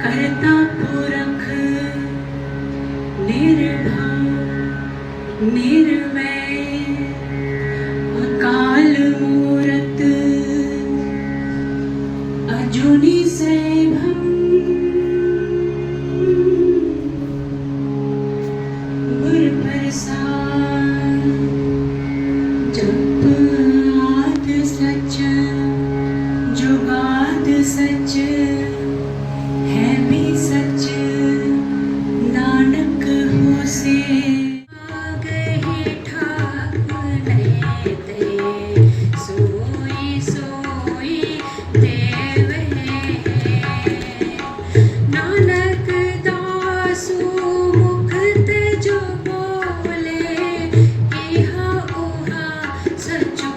करता पुरख निर्भव निर्वैर अकाल मूरत अजूनी सैभम गुर प्रसाद जप आद सच जुगाद सच है भी सच नानक होसे सोई सोई देव नानक दासु मुख जो बोले इहा उहा सचो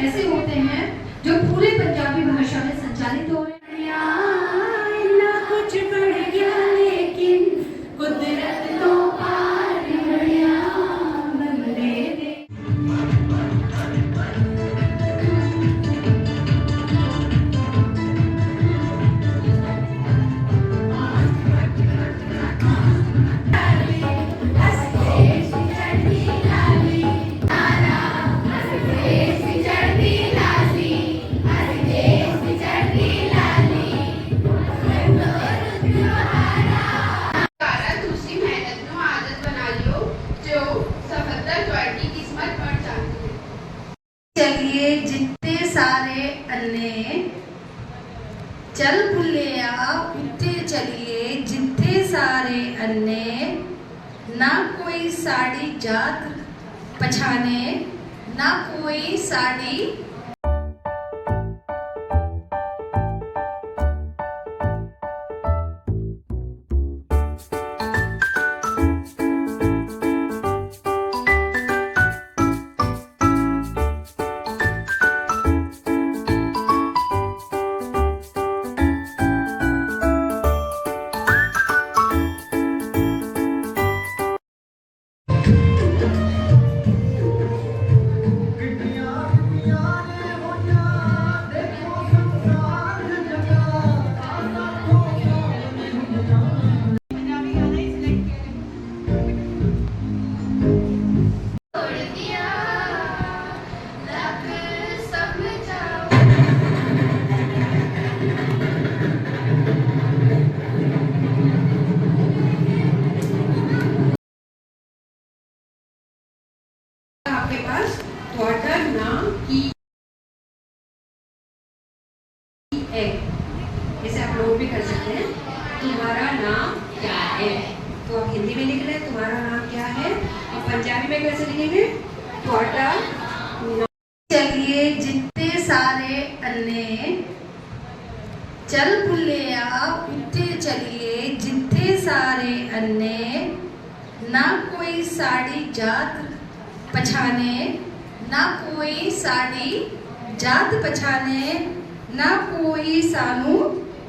ऐसे होते हैं जो पूरे पंजाबी भाषा में संचालित हो रहे हैं। ना कुछ बढ़ गया लेकिन कुदरत तो पार गया बंदे दे चलिए जितने सारे अन्ने चल भुलिया उठे चलिए जितने सारे अन्ने ना कोई साड़ी जात पछाने ना कोई साड़ी आपके पास वाटर नाम की है, इसे आप लोग भी कर सकते हैं। तुम्हारा नाम क्या है, तो आप हिंदी में लिख रहे हैं तुम्हारा नाम क्या है, और पंजाबी में कैसे लिखेंगे वाटर। चलिए जितने सारे अन्ने चल भुलिया उठे चलिए जितने सारे अन्ने ना कोई साड़ी जात पछाने ना कोई साड़ी जात पछाने ना कोई सानू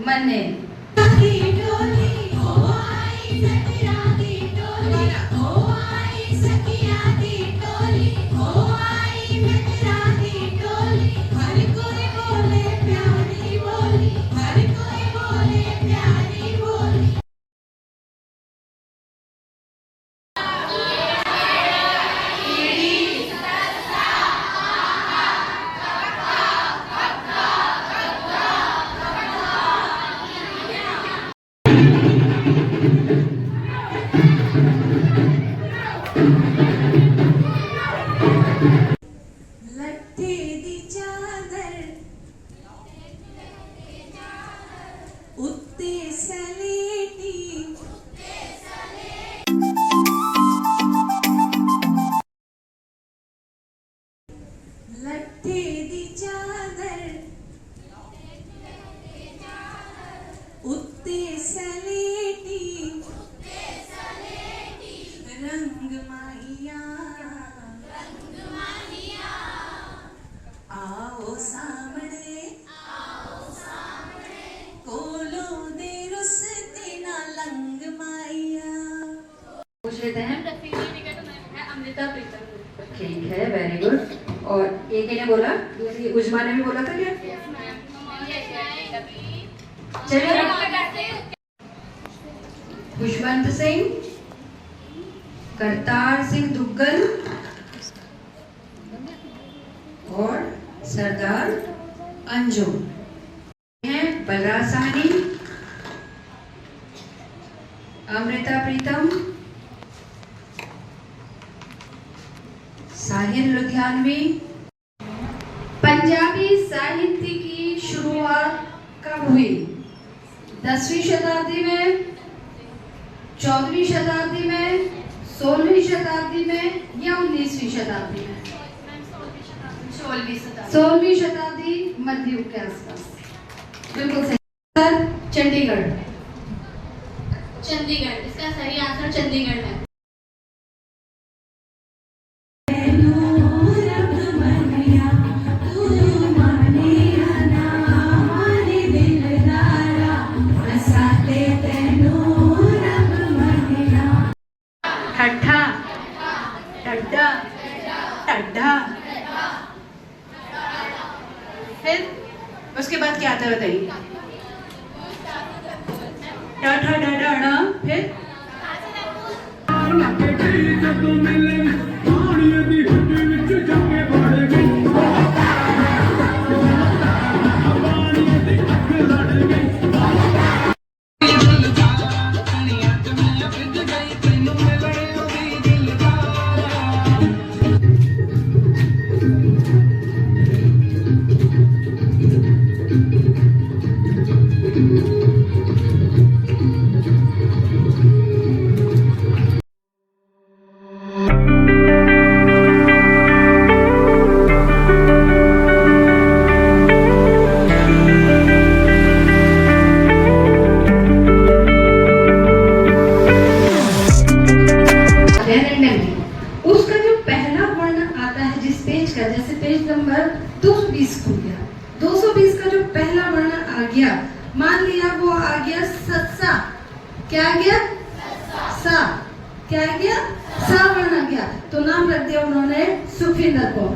मने। लट्ठे दी चादर उत्ते सलेटी लट्ठे दी चादर उत्ते सलेटी पूछ लेते हैं। अमृता प्रीतम। ठीक है, वेरी गुड। और एक ने बोला, दूसरी उजमा ने भी बोला था क्या? चलिए, खुशवंत सिंह, करतार सिंह दुग्गल और सरदार अंजुम हैं। बलराज साहनी, अमृता प्रीतम, साहिल लुधियानवी। पंजाबी साहित्य की शुरुआत कब हुई? 10वीं शताब्दी में, 14वीं शताब्दी में, 16वीं शताब्दी में या 19वीं शताब्दी में? 16वीं शताब्दी, मध्य युग के आसपास। बिल्कुल सही सर। चंडीगढ़। चंडीगढ़ इसका सही आंसर चंडीगढ़ है। ठट्ठा, टड्डा, टड्डा। फिर उसके बाद क्या आता है बताइए? ठा डा डा डा। फिर उसका जो पहला वर्ण आता है जिस पेज का, जैसे पेज नंबर 220 खुल गया, 220 का जो पहला वर्ण आ गया, मान लिया वो आ गया सत्सा। क्या आ गया? सा। क्या आ गया? सा वर्ण आ गया, तो नाम रख दिया उन्होंने सुखविंदर को।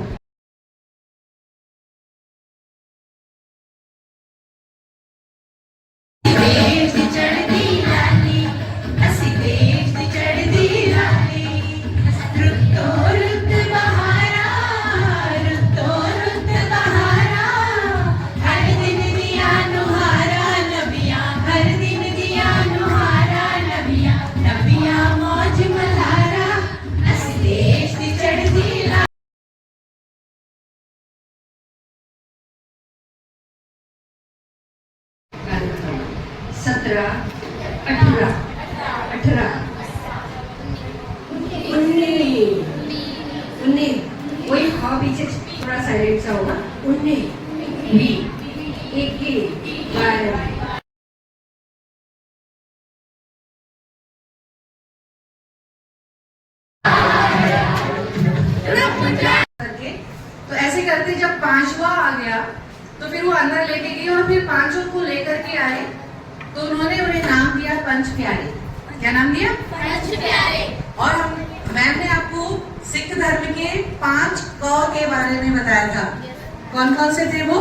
सत्रह, 18, 19, वही हाँ पीछे थोड़ा साइलेंट सा होगा। 19, 21, 22। तो ऐसे करते जब पांचवा आ गया तो फिर वो अंदर लेके गई और फिर पांचों को लेकर के आए, तो उन्होंने उन्हें नाम दिया पंच प्यारे। क्या नाम दिया? पंच प्यारे। और हम मैम ने आपको सिख धर्म के 5 क के बारे में बताया था। कौन कौन से थे वो?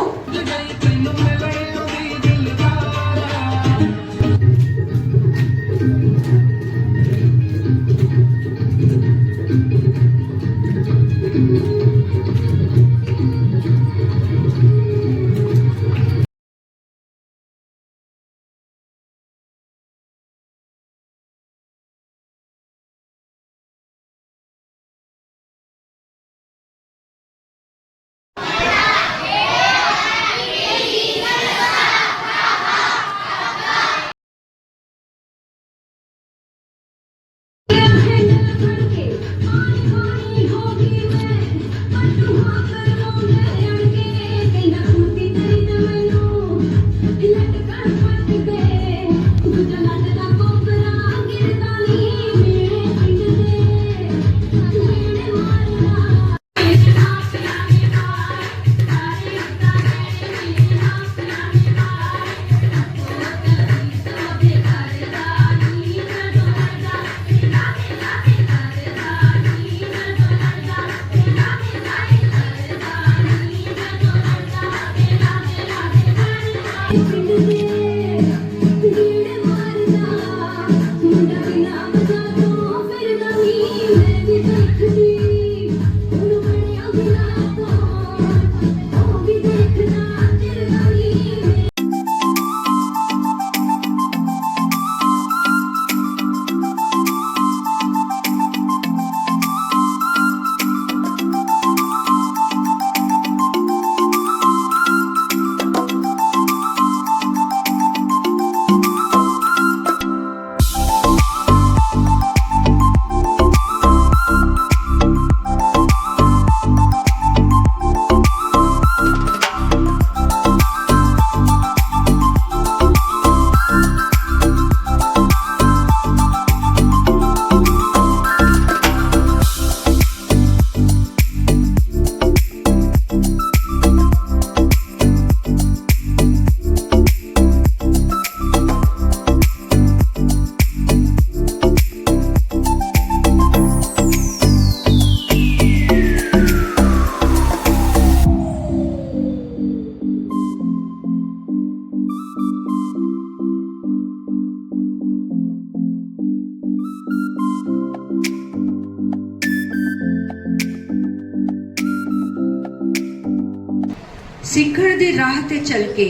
ਸਿੱਖਣ ਦੀ ਰਾਹ ਤੇ ਚੱਲ ਕੇ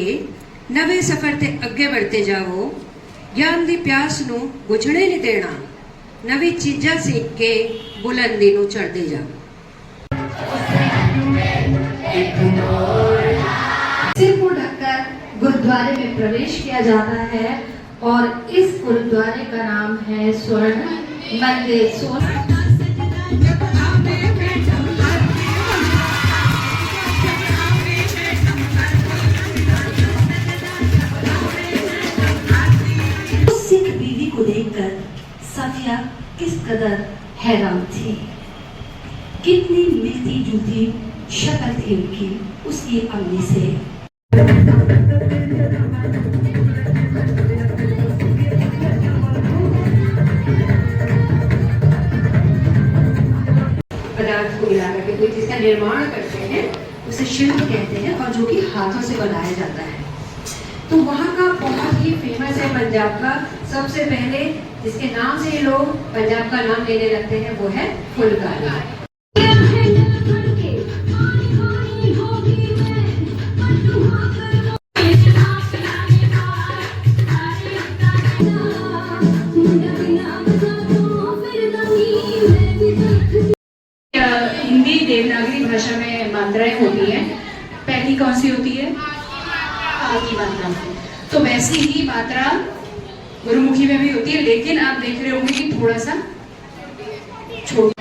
ਨਵੇਂ ਸਫ਼ਰ ਤੇ ਅੱਗੇ ਵਧਦੇ ਜਾਵੋ। ਗਿਆਨ ਦੀ ਪਿਆਸ ਨੂੰ ਬੁਝਣੇ ਨਹੀਂ ਦੇਣਾ, ਨਵੀਂ ਚੀਜ਼ਾਂ ਸਿੱਖ ਕੇ ਬੁਲੰਦੀ ਨੂੰ ਚੜ੍ਹਦੇ ਜਾਓ। सिर को ढककर गुरुद्वारे में प्रवेश किया जाता है और इस गुरुद्वारे का नाम है स्वर्ण मंदिर। सिख बीवी को देखकर सफिया किस कदर हैरान थी। कितनी मिलती जुलती शक्ल थी उनकी उसकी अम्मी से। पदार्थ को मिला करके कोई चीज का निर्माण करते हैं उसे शिल्प कहते हैं, और जो कि हाथों से बनाया जाता है। तो वहाँ का बहुत ही फेमस है पंजाब का। सबसे पहले जिसके नाम से ये लोग पंजाब का नाम लेने लगते हैं वो है फुलकारी। हिंदी देवनागरी भाषा में मात्राएं होती हैं। पहली कौन सी होती है? आ की मात्रा। तो वैसी ही मात्रा गुरुमुखी में भी होती है, लेकिन आप देख रहे होंगे कि थोड़ा सा छोटा।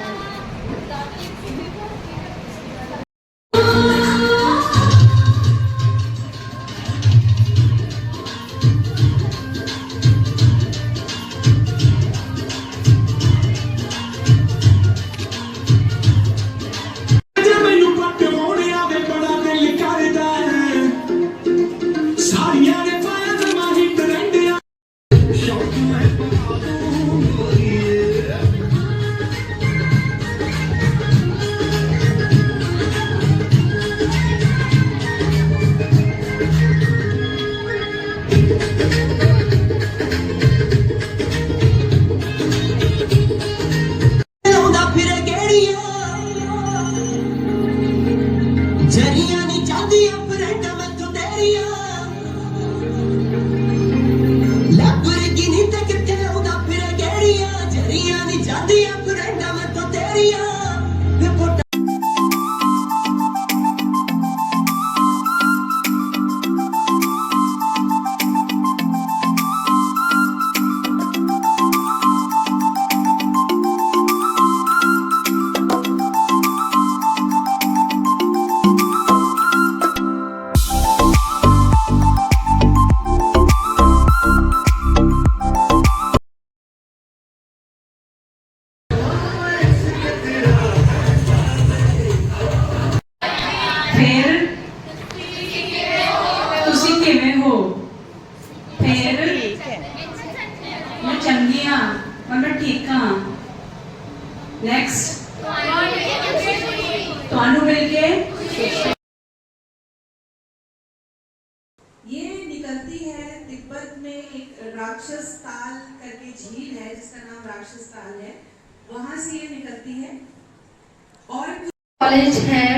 ये निकलती है तिब्बत में एक राक्षस ताल करके झील है जिसका नाम राक्षस ताल है, वहां से ये निकलती है। और कॉलेज है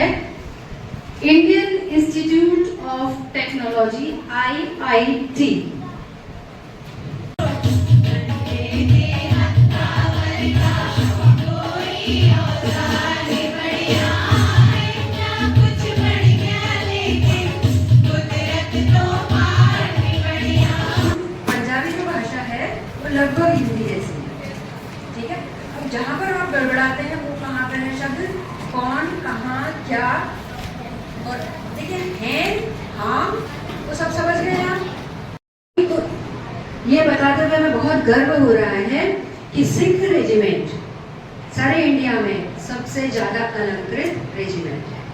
Indian institute of technology IIT। लगभग हिंदी जैसी, ठीक है। अब जहाँ पर आप गड़बड़ाते हैं वो कहाँ पर है शब्द, कौन, कहाँ, क्या, और देखिए है, हाँ, वो सब समझ गए आप। तो ये बताते हुए हमें बहुत गर्व हो रहा है कि सिख रेजिमेंट सारे इंडिया में सबसे ज्यादा अलंकृत रेजिमेंट है।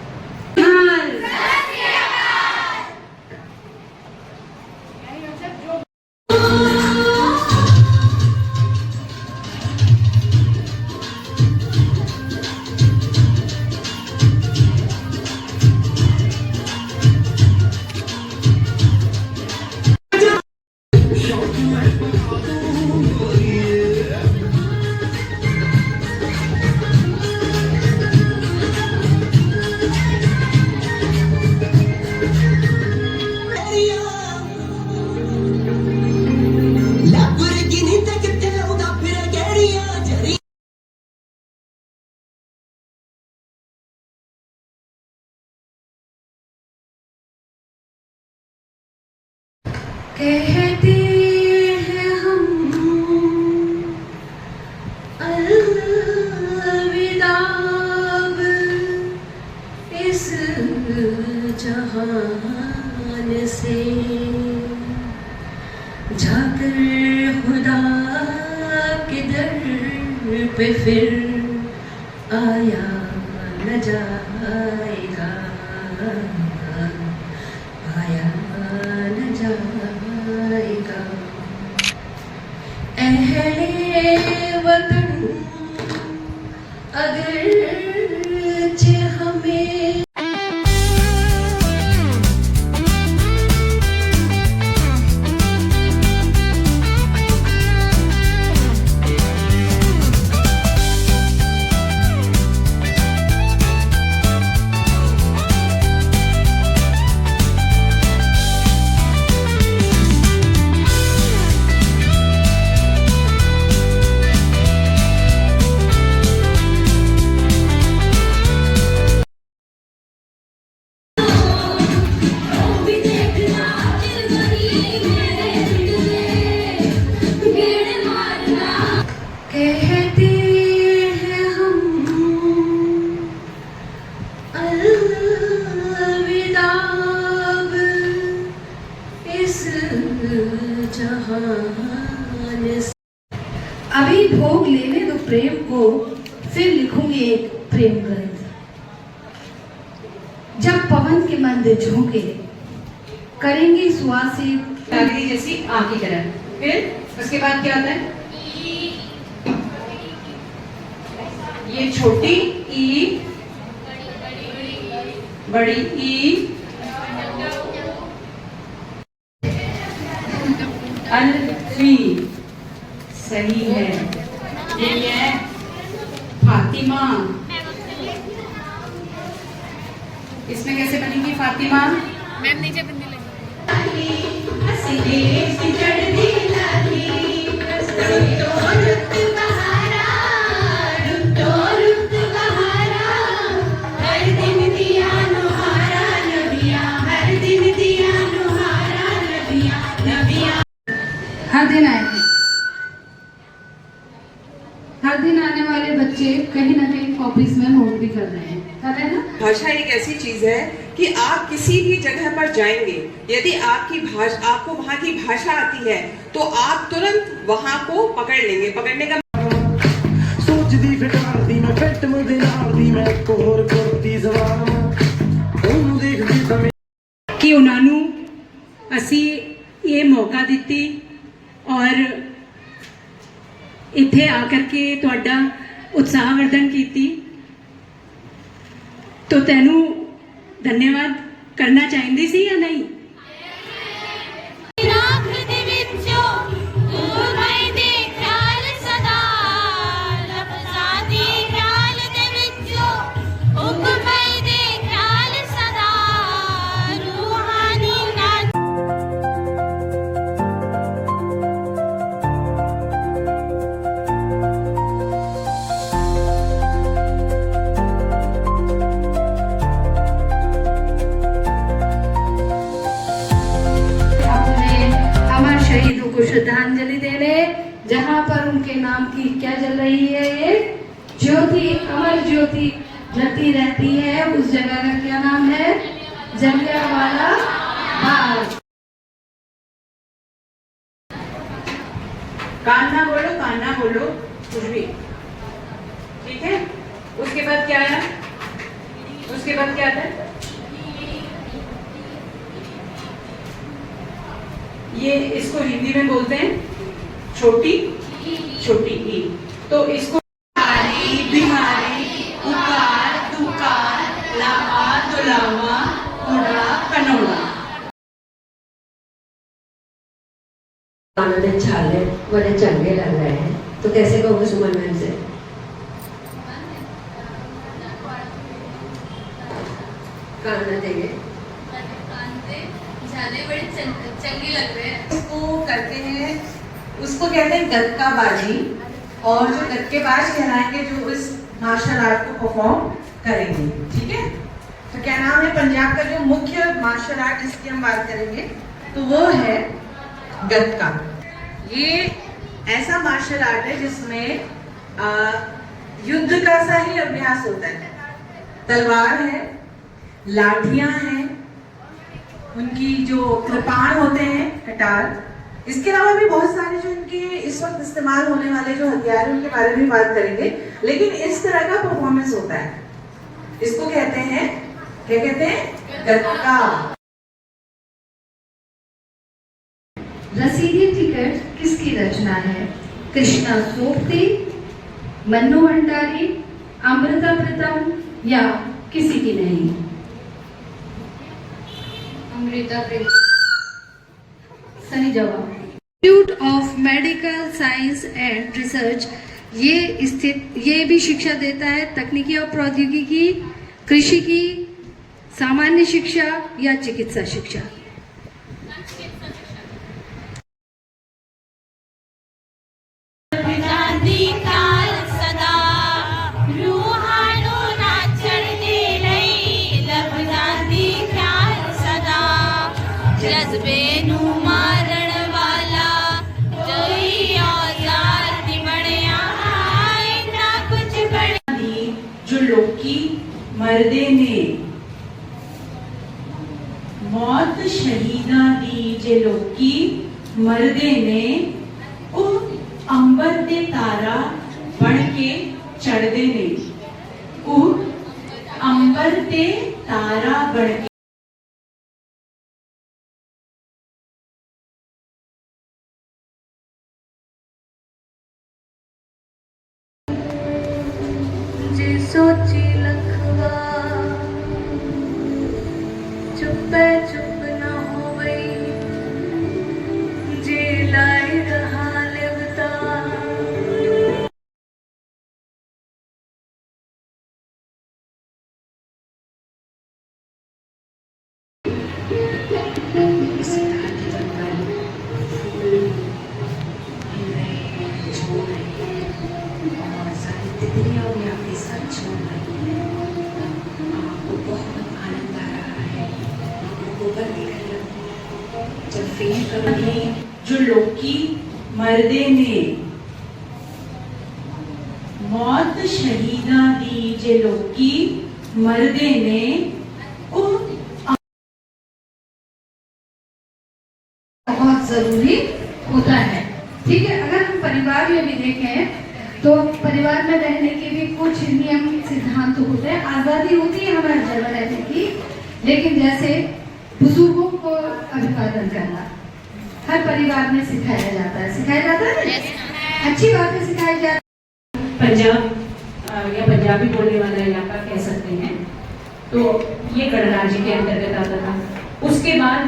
कहते हैं हम अलविदा इस जहान से, जाकर खुदा के दर पे फिर आया न जाएगा, आया न जाएगा। अहले वतन अगरचे हमें कहते हैं हम अलविदा इस जहान से। अभी भोग लेने दो प्रेम को, फिर लिखूंगी एक प्रेम ग्रंथ। जब पवन के मंद झोंके करेंगे सुवासित कागरी जैसी आँख की तरह। फिर उसके बाद क्या आता है? ये छोटी ई, बड़ी ई, अल्फी, सही है। ये है फातिमा। इसमें कैसे बनेगी फातिमा? मैम नीचे बिंदी लगी। हर दिन आएंगे, हर दिन आने वाले बच्चे कहीं ना कहीं कॉपीज में नोट भी कर रहे हैं, कर रहे हैं ना। भाषा एक ऐसी चीज है कि आप किसी भी जगह पर जाएंगे, यदि आपको वहाँ की भाषा आती है तो आप तुरंत वहाँ को पकड़ लेंगे। पकड़ने का सोचदी फिटारदी मैं पेट मुझे नारदी मैं कोहर करती जवान ਉਹਨੂੰ ਦੇਖਦੀ ਤਾਂ कि उन्होंने असी ये मौका दिती और इत्थे आकर के तुहाडा उत्साहवर्धन कीती, तो तैनू धन्यवाद करना चाहिए सी या नहीं? राख दे विचों तू मैं दे ख्याल सदा, लफ्ज़ां दी ख्याल दे विचों हुक्म मैं दे ख्याल सदा, रूहानी नाच शहीदों को श्रद्धांजलि देने, जहां पर उनके नाम की क्या जल रही है, ये ज्योति, अमर ज्योति जलती रहती है। उस जगह का क्या नाम है? जलियांवाला बाग। कान्हा बोलो कुछ भी, ठीक है। उसके बाद क्या आया? उसके बाद क्या आता है? ये इसको हिंदी में बोलते हैं छोटी ई। तो इसको बीमारी, उकार, दुकार, लामा, दुलामा, उड़ा, कनौड़ा। आनंद छाले बड़े चंगे लग रहे हैं, तो कैसे कहोगे सुमन मैम से? गाना देंगे। झाले बड़े चंगी लग रहे हैं। उसको करते हैं, उसको कहते हैं गतकाबाजी, और जो गतकेबाज कहलाएंगे जो इस मार्शल आर्ट को परफॉर्म करेंगे, ठीक है। तो क्या नाम है पंजाब का जो मुख्य मार्शल आर्ट जिसकी हम बात करेंगे, तो वो है गतका। ये ऐसा मार्शल आर्ट है जिसमें युद्ध का सा ही अभ्यास होता है। तलवार है, लाठियां हैं, उनकी जो कृपाण होते हैं, कटार, इसके अलावा भी बहुत सारे जो इनके इस वक्त इस्तेमाल होने वाले जो हथियार हैं उनके बारे में बात करेंगे। लेकिन इस तरह का परफॉर्मेंस होता है, इसको कहते हैं, क्या कहते हैं, गतका। रसीदी टिकट किसकी रचना है? कृष्णा सोपते, मन्नू भंडारी, अमृता प्रीतम या किसी की नहीं? अमृता प्रीतम। सही जवाब। Institute of medical science and research ये भी शिक्षा देता है तकनीकी और प्रौद्योगिकी, कृषि की, सामान्य शिक्षा या चिकित्सा शिक्षा? गांधी ख्याल सदा रूहानो ना चढ़ने नहीं लब गांधी ख्याल सदा जज्बे नू मारण वाला जोई औजार दी बणिया ना कुछ बण जो लोकी मरदे ने मौत शहीदा दी जे लोकी मरदे ने ਉਹ अंबर दे तारा बन के चढ़दे ने। ਉਹ अंबर दे तारा बन के जे सोची लखवा चुपे चुप न होवई, जे लाई रहा लेवता। जो लोकी मरदे ने मौत शहीदा दी जे लोकी मरदे ने ਉਹ बहुत जरूरी होता है। ठीक है, अगर हम परिवार में भी देखें तो परिवार में रहने के भी कुछ नियम सिद्धांत होते हैं। आजादी होती है हमारे जन्म रहने की, लेकिन जैसे बुजुर्गों को अभिवादन करना हर परिवार में सिखाया जाता है। सिखाया जाता है ना? अच्छी बात है, सिखाई जाती है। पंजाब या पंजाबी बोलने वाला इलाका कह सकते हैं, तो ये गणराज्य के अंतर्गत आता था। उसके बाद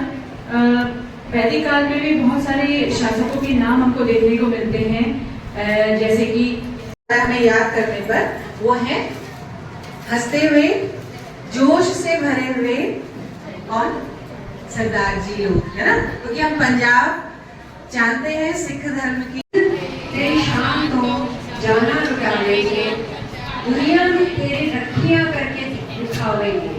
वैदिक काल में भी बहुत सारे शासकों के नाम हमको देखने को मिलते हैं, जैसे कि हमें याद करने पर वो है हंसते हुए, जोश से भरे हुए और सरदार जी लोग, है ना? क्योंकि हम पंजाब जानते हैं सिख धर्म की। तेरी शान को जाना लुटावेंगे, दुनिया में तेरी रखियां करके दिखावेंगे।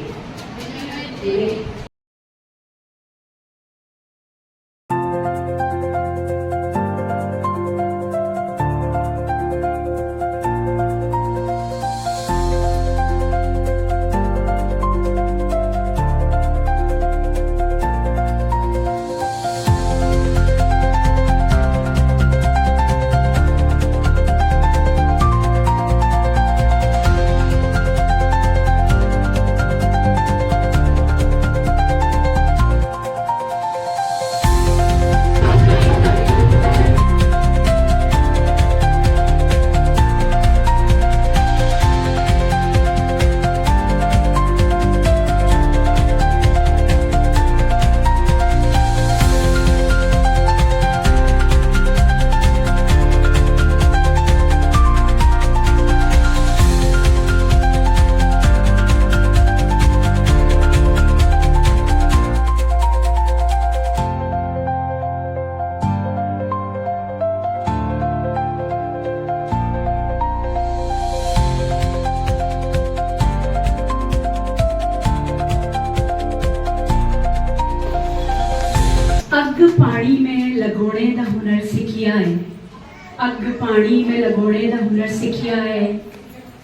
ਅੱਗ ਪਾਣੀ में ਲਗਾਉਣੇ ਦਾ ਹੁਨਰ ਸਿੱਖਿਆ ਹੈ।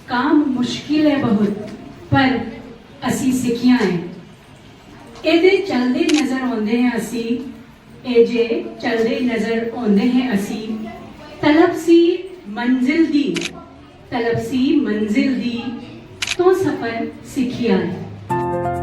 काम मुश्किल है बहुत पर ਅਸੀਂ ਸਿੱਖਿਆ ਹੈ। ਇਹਦੇ ਚਲਦੇ ਨਜ਼ਰ ਆਉਂਦੇ हैं ਅਸੀਂ, ਇਹ ਜੇ ਚਲਦੇ ਨਜ਼ਰ ਆਉਂਦੇ हैं ਅਸੀਂ। ਤਲਬ ਸੀ ਮੰਜ਼ਿਲ ਦੀ तो सफर सिखिया है।